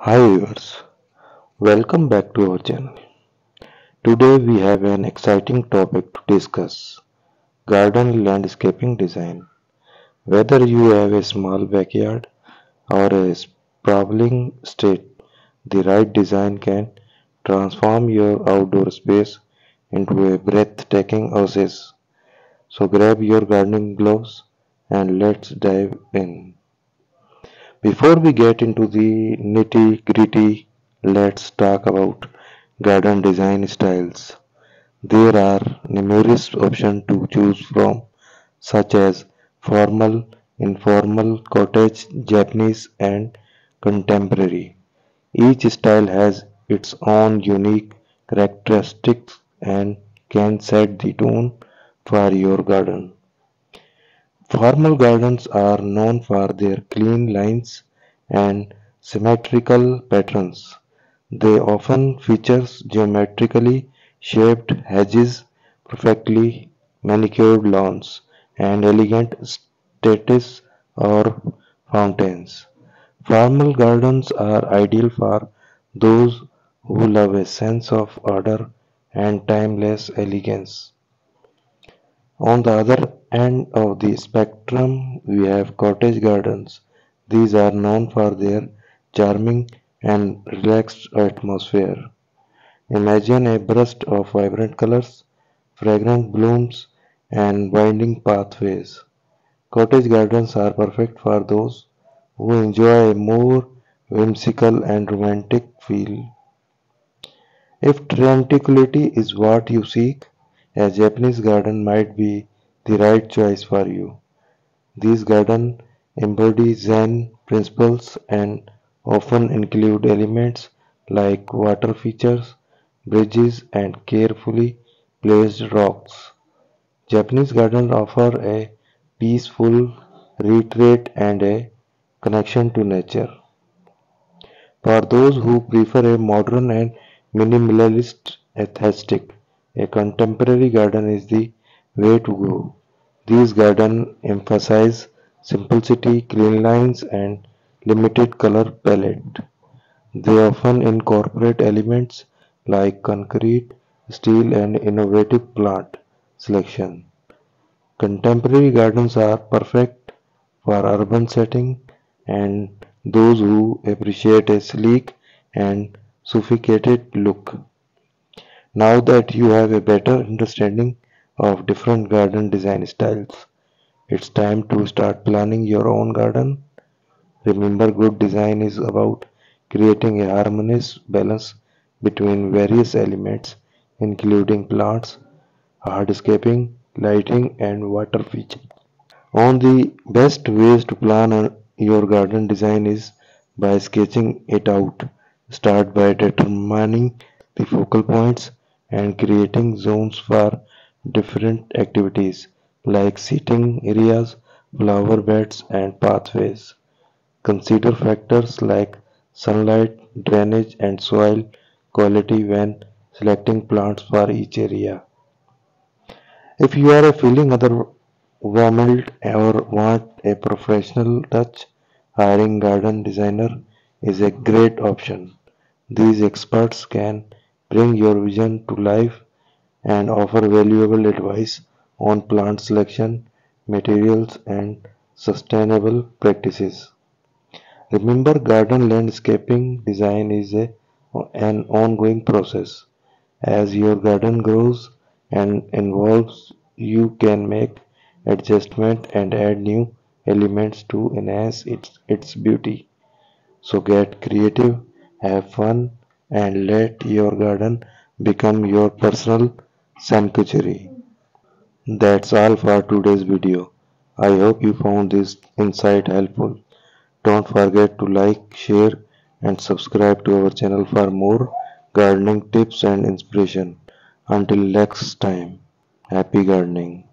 Hi viewers, welcome back to our channel. Today we have an exciting topic to discuss, garden landscaping design. Whether you have a small backyard or a sprawling estate, the right design can transform your outdoor space into a breathtaking oasis. So grab your gardening gloves and let's dive in. Before we get into the nitty-gritty, let's talk about garden design styles. There are numerous options to choose from, such as formal, informal, cottage, Japanese, and contemporary. Each style has its own unique characteristics and can set the tone for your garden. Formal gardens are known for their clean lines and symmetrical patterns. They often feature geometrically shaped hedges, perfectly manicured lawns, and elegant statues or fountains. Formal gardens are ideal for those who love a sense of order and timeless elegance. On the other end of the spectrum, we have cottage gardens. These are known for their charming and relaxed atmosphere. Imagine a burst of vibrant colors, fragrant blooms, and winding pathways. Cottage gardens are perfect for those who enjoy a more whimsical and romantic feel. If tranquility is what you seek, a Japanese garden might be the right choice for you. These gardens embody Zen principles and often include elements like water features, bridges, and carefully placed rocks. Japanese gardens offer a peaceful retreat and a connection to nature. For those who prefer a modern and minimalist aesthetic, a contemporary garden is the way to go. These gardens emphasize simplicity, clean lines, and limited color palette. They often incorporate elements like concrete, steel, and innovative plant selection. Contemporary gardens are perfect for urban setting and those who appreciate a sleek and sophisticated look. Now that you have a better understanding of different garden design styles, it's time to start planning your own garden. Remember, good design is about creating a harmonious balance between various elements, including plants, hardscaping, lighting, and water features. On the best ways to plan your garden design is by sketching it out. Start by determining the focal points and creating zones for different activities like seating areas, flower beds, and pathways. Consider factors like sunlight, drainage, and soil quality when selecting plants for each area. If you are feeling overwhelmed or want a professional touch, hiring garden designer is a great option. These experts can bring your vision to life and offer valuable advice on plant selection, materials, and sustainable practices. Remember, garden landscaping design is an ongoing process. As your garden grows and evolves, you can make adjustments and add new elements to enhance its beauty. So get creative, have fun, and let your garden become your personal sanctuary. That's all for today's video. I hope you found this insight helpful. Don't forget to like, share, and subscribe to our channel for more gardening tips and inspiration. Until next time, happy gardening.